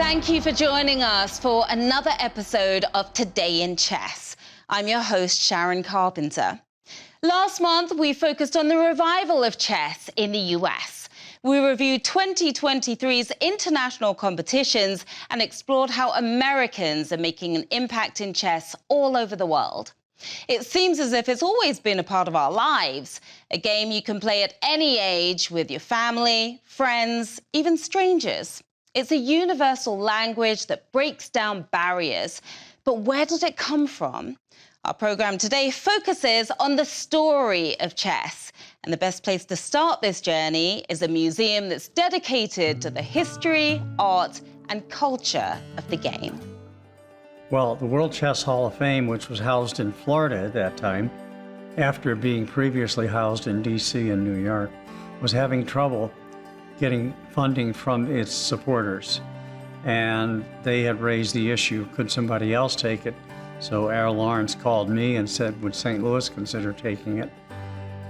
Thank you for joining us for another episode of Today in Chess. I'm your host, Sharon Carpenter. Last month, we focused on the revival of chess in the US. We reviewed 2023's international competitions and explored how Americans are making an impact in chess all over the world. It seems as if it's always been a part of our lives, a game you can play at any age with your family, friends, even strangers. It's a universal language that breaks down barriers. But where did it come from? Our program today focuses on the story of chess. And the best place to start this journey is a museum that's dedicated to the history, art, and culture of the game. Well, the World Chess Hall of Fame, which was housed in Florida at that time, after being previously housed in D.C. and New York, was having trouble getting funding from its supporters. And they had raised the issue, could somebody else take it? So Al Lawrence called me and said, would St. Louis consider taking it?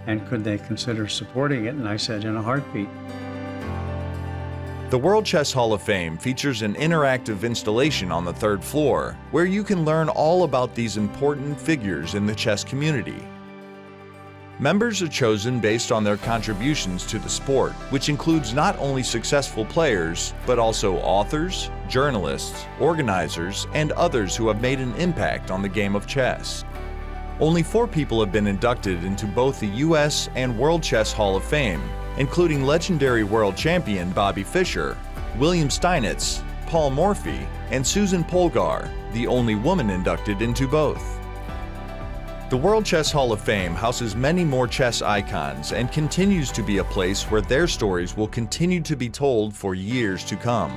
And could they consider supporting it? And I said, in a heartbeat. The World Chess Hall of Fame features an interactive installation on the third floor where you can learn all about these important figures in the chess community. Members are chosen based on their contributions to the sport, which includes not only successful players, but also authors, journalists, organizers, and others who have made an impact on the game of chess. Only 4 people have been inducted into both the U.S. and World Chess Hall of Fame, including legendary world champion Bobby Fischer, William Steinitz, Paul Morphy, and Susan Polgar, the only woman inducted into both. The World Chess Hall of Fame houses many more chess icons and continues to be a place where their stories will continue to be told for years to come.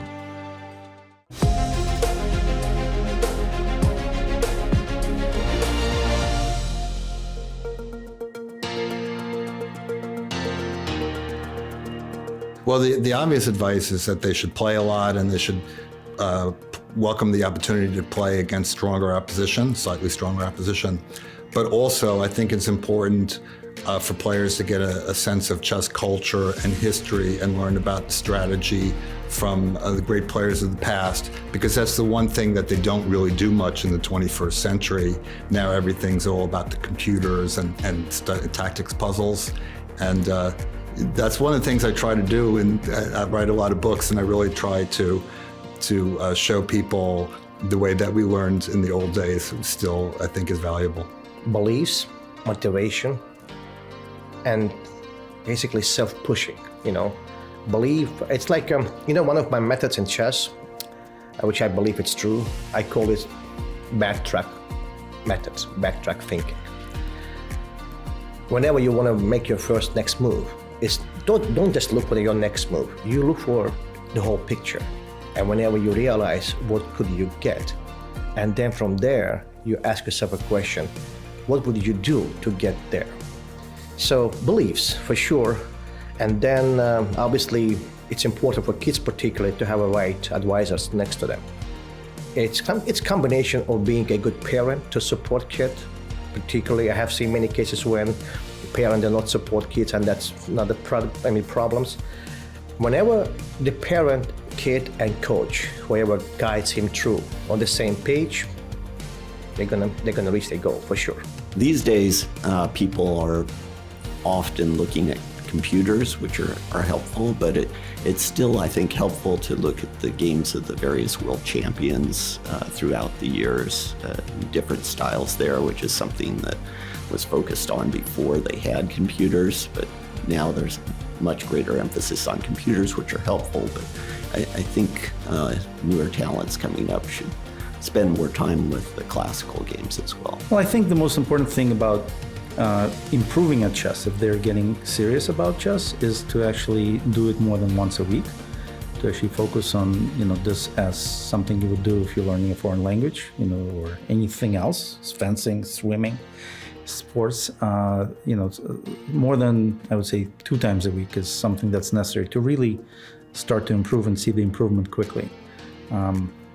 Well, the obvious advice is that they should play a lot and they should welcome the opportunity to play against stronger opposition, slightly stronger opposition. But also, I think it's important for players to get a sense of chess culture and history and learn about strategy from the great players of the past, because that's the one thing that they don't really do much in the 21st century. Now everything's all about the computers and tactics puzzles. And that's one of the things I try to do, and I write a lot of books, and I really try to show people the way that we learned in the old days still, I think, is valuable. Beliefs, motivation, and basically self-pushing, Belief, it's like, one of my methods in chess, which I believe it's true, I call it backtrack methods, backtrack thinking. Whenever you want to make your next move, don't just look for your next move. You look for the whole picture. And whenever you realize what could you get, and then from there, you ask yourself a question, what would you do to get there? So beliefs, for sure. And then obviously, it's important for kids particularly to have a right advisors next to them. It's combination of being a good parent to support kid. Particularly, I have seen many cases when parents do not support kids, and that's not problems. Whenever the parent, kid, and coach, whoever guides him through, on the same page, they're gonna reach their goal for sure. These days, people are often looking at computers, which are helpful, but it's still, I think, helpful to look at the games of the various world champions throughout the years, different styles there, which is something that was focused on before they had computers, but now there's much greater emphasis on computers, which are helpful, but I think newer talents coming up should spend more time with the classical games as well. Well, I think the most important thing about improving at chess, if they're getting serious about chess, is to actually do it more than once a week, to actually focus on this as something you would do if you're learning a foreign language, or anything else, fencing, swimming, sports. More than, I would say, 2 times a week is something that's necessary to really start to improve and see the improvement quickly.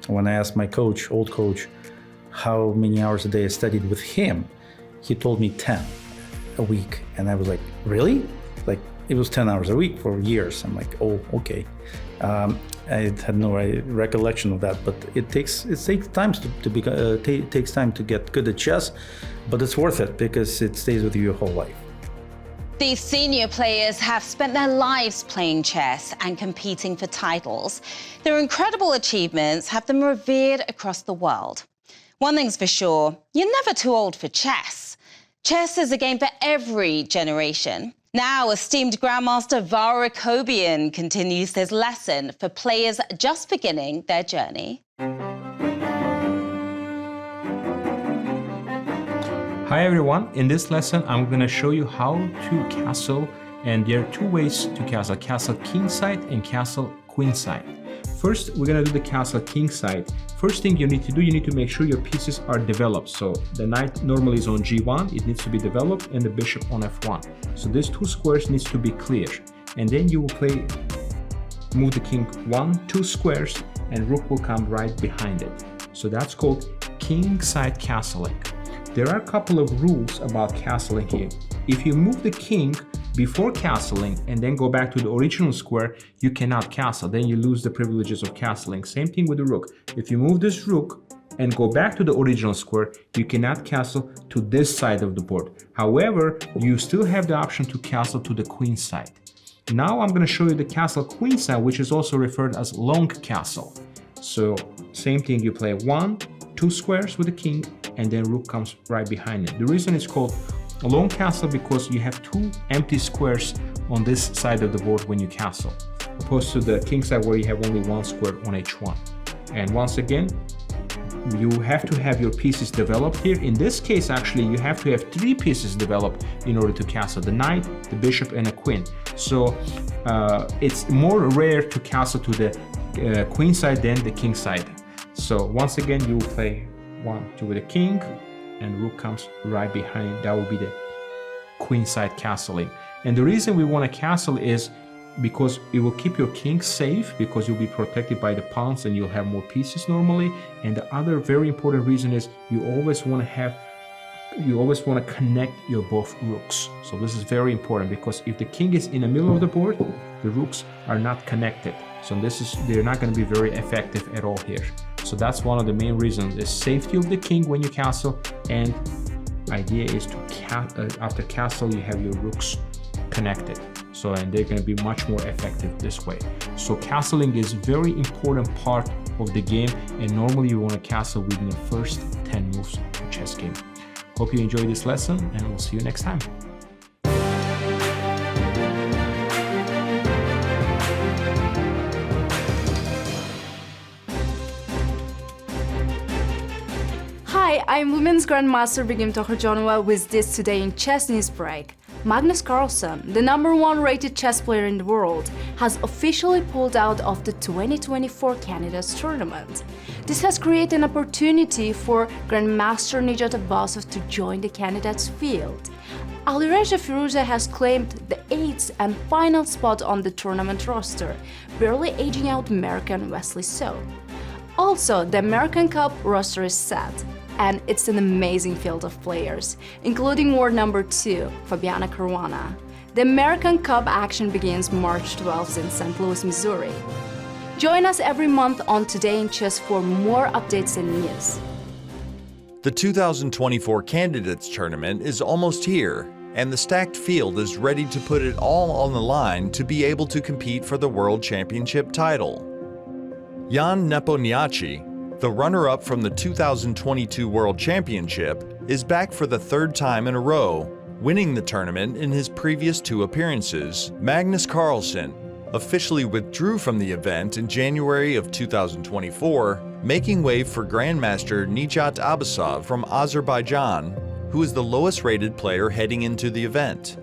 When I asked my coach, old coach, how many hours a day I studied with him, he told me 10 a week. And I was like, really? Like it was 10 hours a week for years. I'm like, oh, okay. I had no recollection of that, but it takes time takes time to get good at chess, but it's worth it because it stays with you your whole life. These senior players have spent their lives playing chess and competing for titles. Their incredible achievements have them revered across the world. One thing's for sure, you're never too old for chess. Chess is a game for every generation. Now, esteemed Grandmaster Akobian continues his lesson for players just beginning their journey. Hi everyone, in this lesson I'm going to show you how to castle, and there are two ways to castle: castle kingside and castle queenside. First, we're going to do the castle kingside. First thing you need to do, you need to make sure your pieces are developed. So the knight normally is on g1, it needs to be developed, and the bishop on f1. So these two squares needs to be clear. And then you will move the king 1-2 squares, and rook will come right behind it. So that's called kingside castling. There are a couple of rules about castling here. If you move the king before castling and then go back to the original square, you cannot castle. Then you lose the privileges of castling. Same thing with the rook. If you move this rook and go back to the original square, you cannot castle to this side of the board. However, you still have the option to castle to the queen side. Now I'm going to show you the castle queen side, which is also referred as long castle. So same thing, you play 1-2 squares with the king, and then rook comes right behind it. The reason it's called a long castle because you have two empty squares on this side of the board when you castle, opposed to the king side where you have only one square on h1. And once again, you have to have your pieces developed here. In this case, actually, you have to have 3 pieces developed in order to castle: the knight, the bishop, and a queen. So it's more rare to castle to the queen side than the king side. So once again, you will play 1-2 with the king, and rook comes right behind it. That will be the queen side castling. And the reason we want to castle is because it will keep your king safe, because you'll be protected by the pawns and you'll have more pieces normally. And the other very important reason is you always want to connect your both rooks. So this is very important, because if the king is in the middle of the board, the rooks are not connected. So they're not going to be very effective at all here. So that's one of the main reasons, is safety of the king when you castle, and idea is to after castle you have your rooks connected. So, and they're going to be much more effective this way. So castling is very important part of the game, and normally you want to castle within the first 10 moves of a chess game. Hope you enjoyed this lesson, and we'll see you next time. Hi, I'm Women's Grandmaster Begim Tokhirjonova with this Today in Chess News Break. Magnus Carlsen, the #1 rated chess player in the world, has officially pulled out of the 2024 Candidates Tournament. This has created an opportunity for Grandmaster Nijat Abbasov to join the candidates field. Alireza Firuza has claimed the 8th and final spot on the tournament roster, barely edging out American Wesley So. Also, the American Cup roster is set, and it's an amazing field of players, including world #2, Fabiana Caruana. The American Cup action begins March 12th in St. Louis, Missouri. Join us every month on Today in Chess for more updates and news. The 2024 Candidates Tournament is almost here, and the stacked field is ready to put it all on the line to be able to compete for the World Championship title. Jan Nepomniachtchi, the runner-up from the 2022 World Championship, is back for the 3rd time in a row, winning the tournament in his previous 2 appearances. Magnus Carlsen officially withdrew from the event in January of 2024, making way for Grandmaster Nijat Abbasov from Azerbaijan, who is the lowest-rated player heading into the event.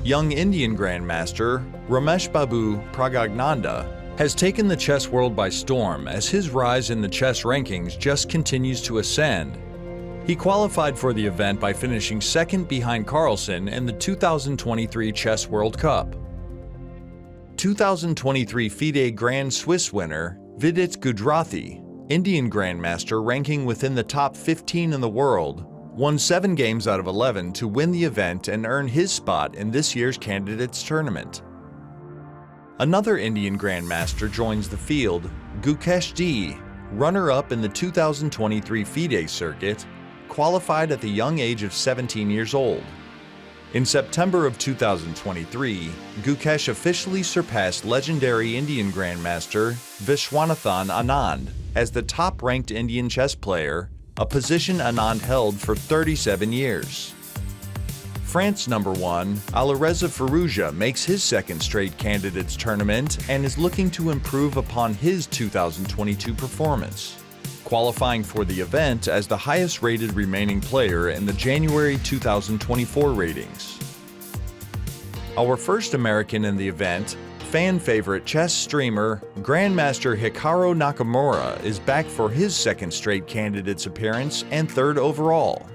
Young Indian Grandmaster Ramesh Babu Pragagnanda has taken the chess world by storm as his rise in the chess rankings just continues to ascend. He qualified for the event by finishing 2nd behind Carlsen in the 2023 Chess World Cup. 2023 FIDE Grand Swiss winner Vidit Gujarati, Indian Grandmaster ranking within the top 15 in the world, won 7 games out of 11 to win the event and earn his spot in this year's candidates tournament. Another Indian Grandmaster joins the field, Gukesh D, runner-up in the 2023 FIDE circuit, qualified at the young age of 17 years old. In September of 2023, Gukesh officially surpassed legendary Indian Grandmaster Vishwanathan Anand as the top-ranked Indian chess player, a position Anand held for 37 years. France #1, Alireza Firouzja makes his second straight candidates tournament and is looking to improve upon his 2022 performance, qualifying for the event as the highest-rated remaining player in the January 2024 ratings. Our first American in the event, fan-favorite chess streamer, Grandmaster Hikaru Nakamura is back for his second straight candidates appearance and third overall.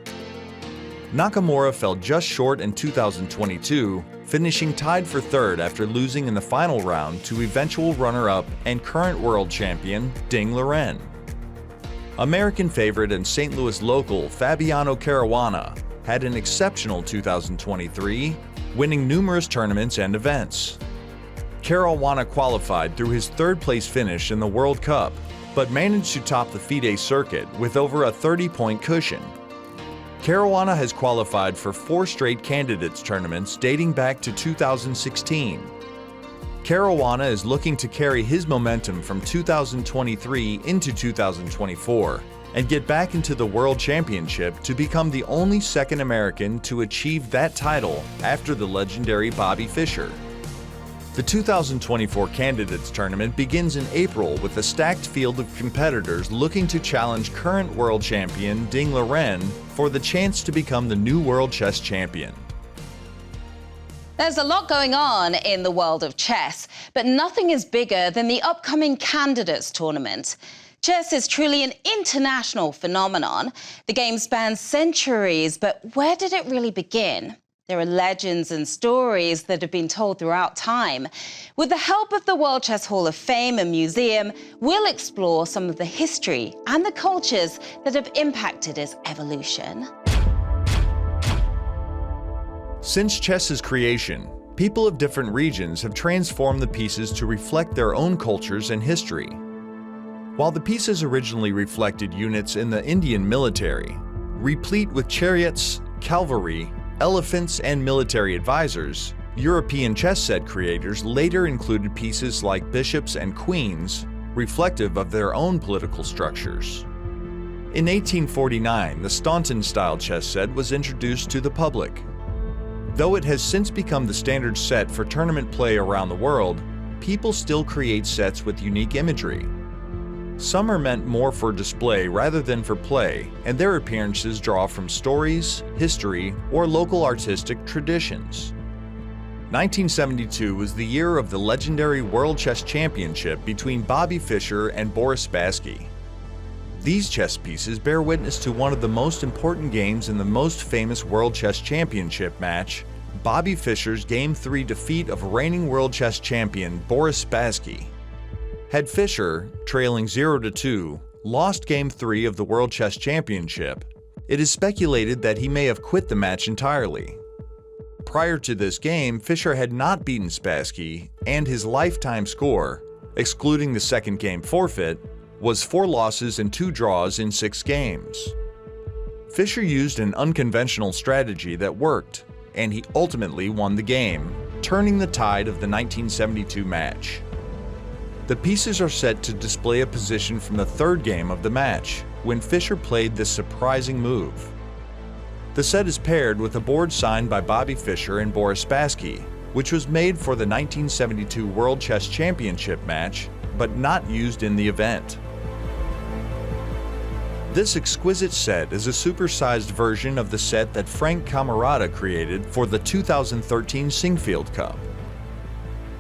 Nakamura fell just short in 2022, finishing tied for third after losing in the final round to eventual runner-up and current world champion Ding Liren. American favorite and St. Louis local Fabiano Caruana had an exceptional 2023, winning numerous tournaments and events. Caruana qualified through his third-place finish in the World Cup, but managed to top the FIDE circuit with over a 30-point cushion. Caruana has qualified for 4 straight candidates tournaments dating back to 2016. Caruana is looking to carry his momentum from 2023 into 2024 and get back into the World Championship to become the only second American to achieve that title after the legendary Bobby Fischer. The 2024 Candidates Tournament begins in April with a stacked field of competitors looking to challenge current world champion Ding Liren for the chance to become the new world chess champion. There's a lot going on in the world of chess, but nothing is bigger than the upcoming Candidates Tournament. Chess is truly an international phenomenon. The game spans centuries, but where did it really begin? There are legends and stories that have been told throughout time. With the help of the World Chess Hall of Fame and Museum, we'll explore some of the history and the cultures that have impacted its evolution. Since chess's creation, people of different regions have transformed the pieces to reflect their own cultures and history. While the pieces originally reflected units in the Indian military, replete with chariots, cavalry, elephants, and military advisors, European chess set creators later included pieces like bishops and queens, reflective of their own political structures. In 1849, the Staunton-style chess set was introduced to the public. Though it has since become the standard set for tournament play around the world, people still create sets with unique imagery. Some are meant more for display rather than for play, and their appearances draw from stories, history, or local artistic traditions. 1972 was the year of the legendary World Chess Championship between Bobby Fischer and Boris Spassky. These chess pieces bear witness to one of the most important games in the most famous World Chess Championship match, Bobby Fischer's Game 3 defeat of reigning World Chess Champion Boris Spassky. Had Fischer, trailing 0-2, lost Game 3 of the World Chess Championship, it is speculated that he may have quit the match entirely. Prior to this game, Fischer had not beaten Spassky, and his lifetime score, excluding the second game forfeit, was 4 losses and 2 draws in 6 games. Fischer used an unconventional strategy that worked, and he ultimately won the game, turning the tide of the 1972 match. The pieces are set to display a position from the third game of the match, when Fischer played this surprising move. The set is paired with a board signed by Bobby Fischer and Boris Spassky, which was made for the 1972 World Chess Championship match, but not used in the event. This exquisite set is a supersized version of the set that Frank Camarata created for the 2013 Singfield Cup.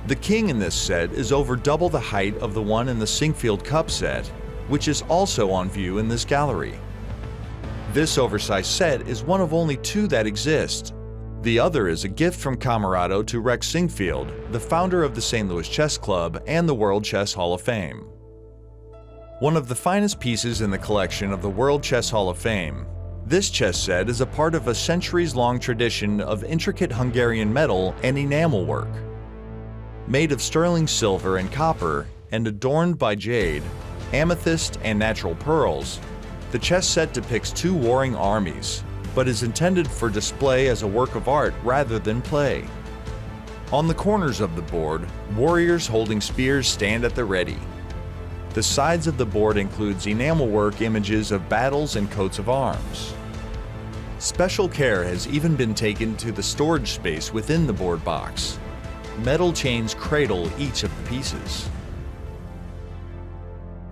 The king in this set is over double the height of the one in the Singfield Cup set, which is also on view in this gallery. This oversized set is one of only 2 that exist. The other is a gift from Camarata to Rex Singfield, the founder of the St. Louis Chess Club and the World Chess Hall of Fame. One of the finest pieces in the collection of the World Chess Hall of Fame, This chess set is a part of a centuries-long tradition of intricate Hungarian metal and enamel work. Made of sterling silver and copper and adorned by jade, amethyst, and natural pearls, the chess set depicts two warring armies, but is intended for display as a work of art rather than play. On the corners of the board, warriors holding spears stand at the ready. The sides of the board includes enamel work images of battles and coats of arms. Special care has even been taken to the storage space within the board box. Metal chains cradle each of the pieces.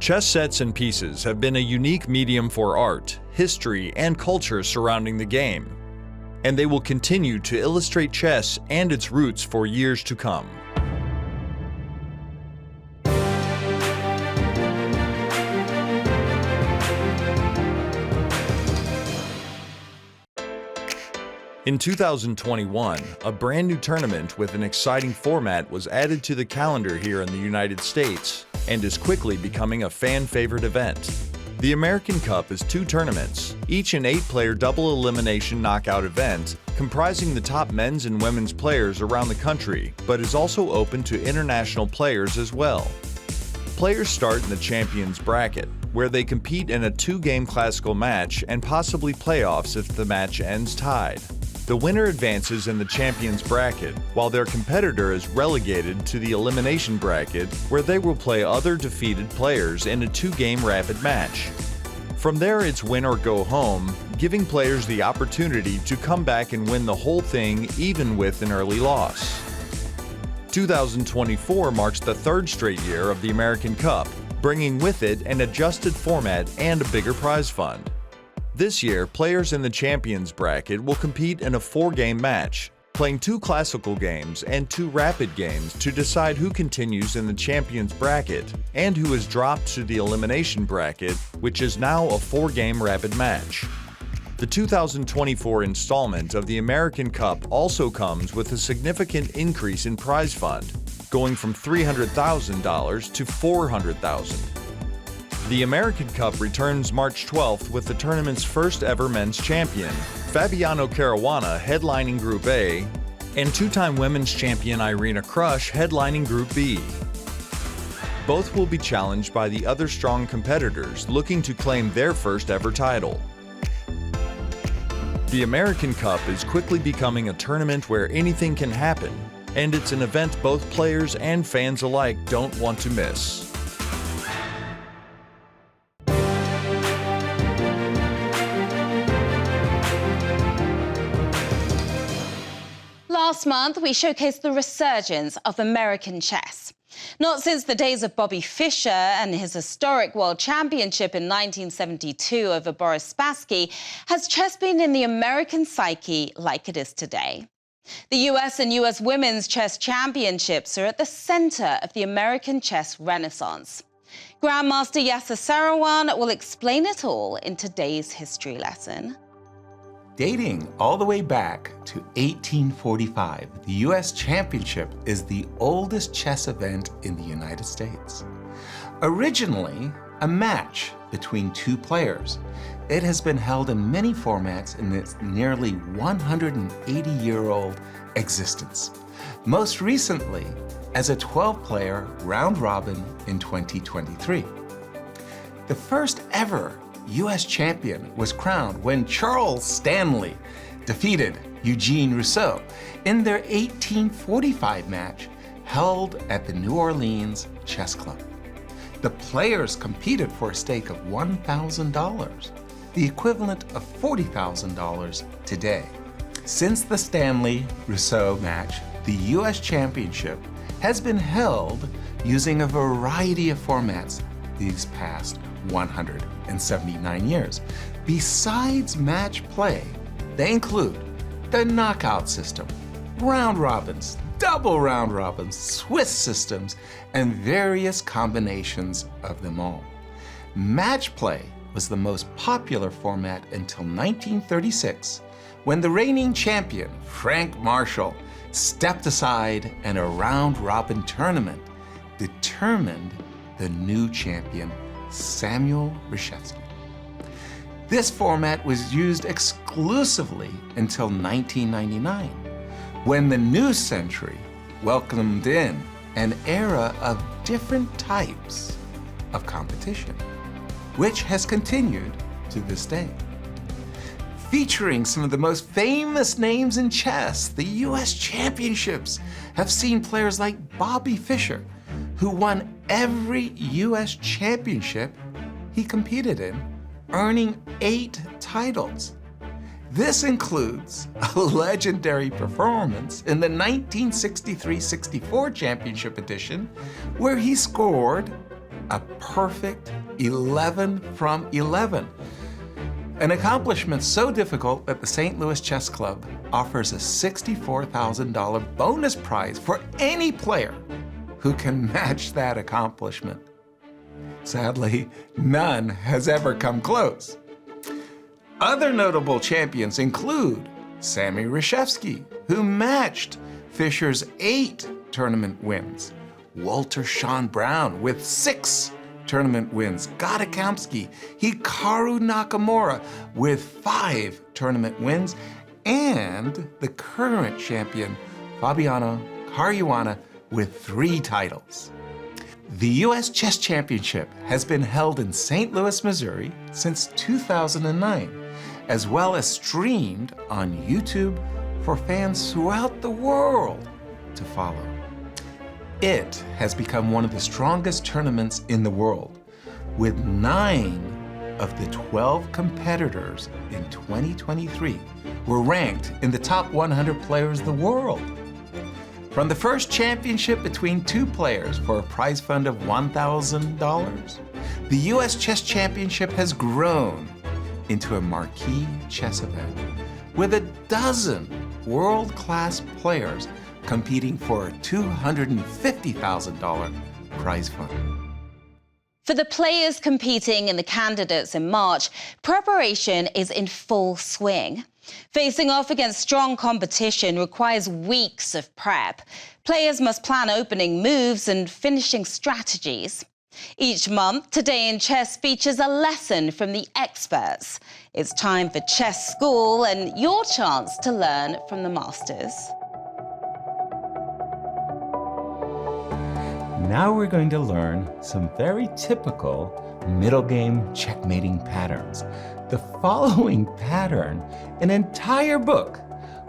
Chess sets and pieces have been a unique medium for art, history, and culture surrounding the game, and they will continue to illustrate chess and its roots for years to come. In 2021, a brand new tournament with an exciting format was added to the calendar here in the United States and is quickly becoming a fan-favorite event. The American Cup is 2 tournaments, each an 8-player double elimination knockout event comprising the top men's and women's players around the country, but is also open to international players as well. Players start in the champions bracket, where they compete in a 2-game classical match and possibly playoffs if the match ends tied. The winner advances in the champions bracket, while their competitor is relegated to the elimination bracket, where they will play other defeated players in a 2-game rapid match. From there, it's win or go home, giving players the opportunity to come back and win the whole thing even with an early loss. 2024 marks the 3rd straight year of the American Cup, bringing with it an adjusted format and a bigger prize fund. This year, players in the champions bracket will compete in a 4-game match, playing 2 classical games and 2 rapid games to decide who continues in the champions bracket and who is dropped to the elimination bracket, which is now a 4-game rapid match. The 2024 installment of the American Cup also comes with a significant increase in prize fund, going from $300,000 to $400,000. The American Cup returns March 12th with the tournament's first ever men's champion, Fabiano Caruana, headlining Group A, and 2-time women's champion Irina Krush headlining Group B. Both will be challenged by the other strong competitors looking to claim their first ever title. The American Cup is quickly becoming a tournament where anything can happen, and it's an event both players and fans alike don't want to miss. Last month, we showcased the resurgence of American chess. Not since the days of Bobby Fischer and his historic world championship in 1972 over Boris Spassky has chess been in the American psyche like it is today. The US and US Women's Chess Championships are at the center of the American chess renaissance. Grandmaster Yasser Seirawan will explain it all in today's history lesson. Dating all the way back to 1845, the U.S. Championship is the oldest chess event in the United States. Originally a match between 2 players, it has been held in many formats in its nearly 180-year-old existence. Most recently as a 12-player round robin in 2023. The first ever U.S. champion was crowned when Charles Stanley defeated Eugene Rousseau in their 1845 match held at the New Orleans Chess Club. The players competed for a stake of $1,000, the equivalent of $40,000 today. Since the Stanley-Rousseau match, the U.S. Championship has been held using a variety of formats these past 179 years. Besides match play, they include the knockout system, round robins, double round robins, Swiss systems, and various combinations of them all. Match play was the most popular format until 1936, when the reigning champion, Frank Marshall, stepped aside and a round robin tournament determined the new champion, Samuel Reshevsky. This format was used exclusively until 1999, when the new century welcomed in an era of different types of competition, which has continued to this day. Featuring some of the most famous names in chess, the U.S. Championships have seen players like Bobby Fischer, who won every U.S. championship he competed in, earning 8 titles. This includes a legendary performance in the 1963-64 championship edition, where he scored a perfect 11 from 11. An accomplishment so difficult that the St. Louis Chess Club offers a $64,000 bonus prize for any player who can match that accomplishment. Sadly, none has ever come close. Other notable champions include Sammy Reshevsky, who matched Fischer's 8 tournament wins, Walter Sean Brown with 6 tournament wins, Gata Kamsky, Hikaru Nakamura with 5 tournament wins, and the current champion, Fabiano Caruana, with 3 titles. The U.S. Chess Championship has been held in St. Louis, Missouri since 2009, as well as streamed on YouTube for fans throughout the world to follow. It has become one of the strongest tournaments in the world, with 9 of the 12 competitors in 2023 were ranked in the top 100 players of the world. From the first championship between 2 players for a prize fund of $1,000, the U.S. Chess Championship has grown into a marquee chess event with a dozen world-class players competing for a $250,000 prize fund. For the players competing and the candidates in March, preparation is in full swing. Facing off against strong competition requires weeks of prep. Players must plan opening moves and finishing strategies. Each month, Today in Chess features a lesson from the experts. It's time for Chess School and your chance to learn from the masters. Now we're going to learn some very typical middle game checkmating patterns. The following pattern, an entire book,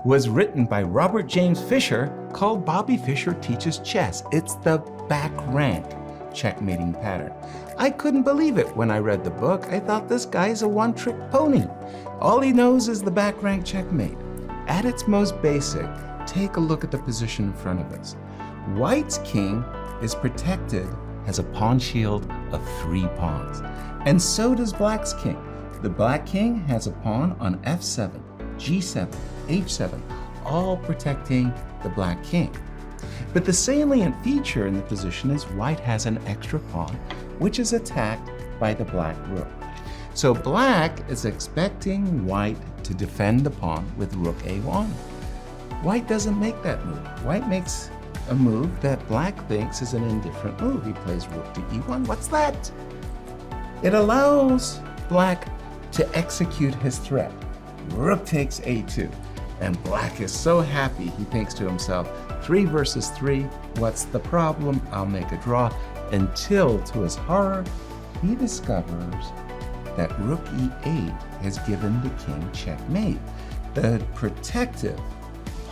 was written by Robert James Fischer called Bobby Fischer Teaches Chess. It's the back rank checkmating pattern. I couldn't believe it when I read the book. I thought this guy's a one-trick pony. All he knows is the back rank checkmate. At its most basic, take a look at the position in front of us. White's king is protected as a pawn shield of 3 pawns, and so does Black's king. The Black king has a pawn on f7, g7, h7, all protecting the Black king. But the salient feature in the position is White has an extra pawn, which is attacked by the Black rook. So Black is expecting White to defend the pawn with rook a1. White doesn't make that move. White makes a move that Black thinks is an indifferent move. He plays rook to e1. What's that? It allows Black to execute his threat. Rook takes a2. And Black is so happy, he thinks to himself, 3 versus 3, what's the problem? I'll make a draw. Until, to his horror, he discovers that rook e8 has given the king checkmate. The protective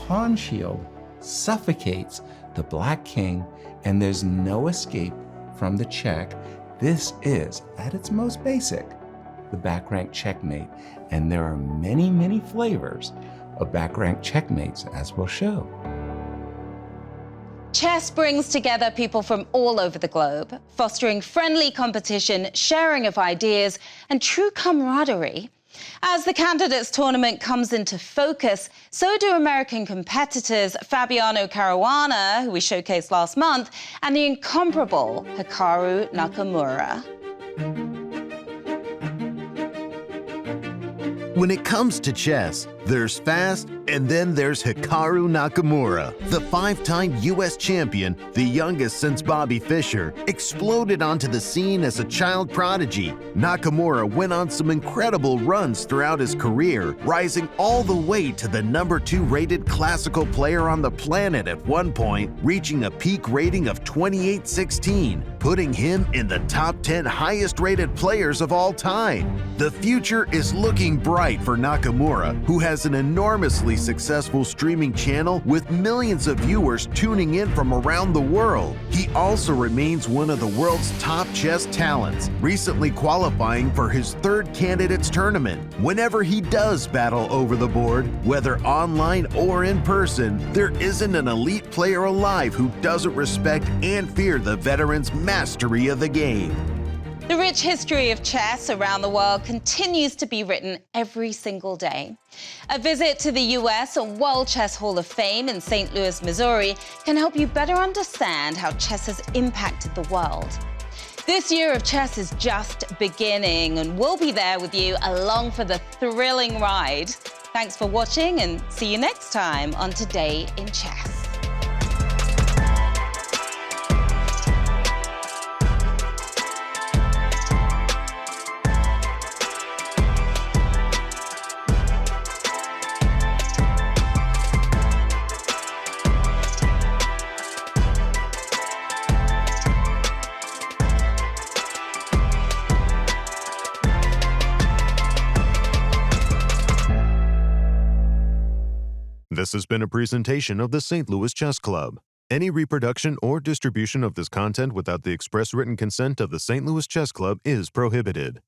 pawn shield suffocates the Black king, and there's no escape from the check. This is, at its most basic, the back rank checkmate, and there are many, many flavors of back rank checkmates, as we'll show. Chess brings together people from all over the globe, fostering friendly competition, sharing of ideas, and true camaraderie. As the candidates tournament comes into focus, so do American competitors Fabiano Caruana, who we showcased last month, and the incomparable Hikaru Nakamura. When it comes to chess, there's fast, And then there's Hikaru Nakamura, the 5-time U.S. champion, the youngest since Bobby Fischer, exploded onto the scene as a child prodigy. Nakamura went on some incredible runs throughout his career, rising all the way to the number 2 rated classical player on the planet at one point, reaching a peak rating of 2816, putting him in the top 10 highest rated players of all time. The future is looking bright for Nakamura, who has an enormously successful streaming channel with millions of viewers tuning in from around the world. He also remains one of the world's top chess talents, recently qualifying for his 3rd candidates tournament. Whenever he does battle over the board, whether online or in person, there isn't an elite player alive who doesn't respect and fear the veteran's mastery of the game. The rich history of chess around the world continues to be written every single day. A visit to the US and World Chess Hall of Fame in St. Louis, Missouri can help you better understand how chess has impacted the world. This year of chess is just beginning, and we'll be there with you along for the thrilling ride. Thanks for watching, and see you next time on Today in Chess. This has been a presentation of the St. Louis Chess Club. Any reproduction or distribution of this content without the express written consent of the St. Louis Chess Club is prohibited.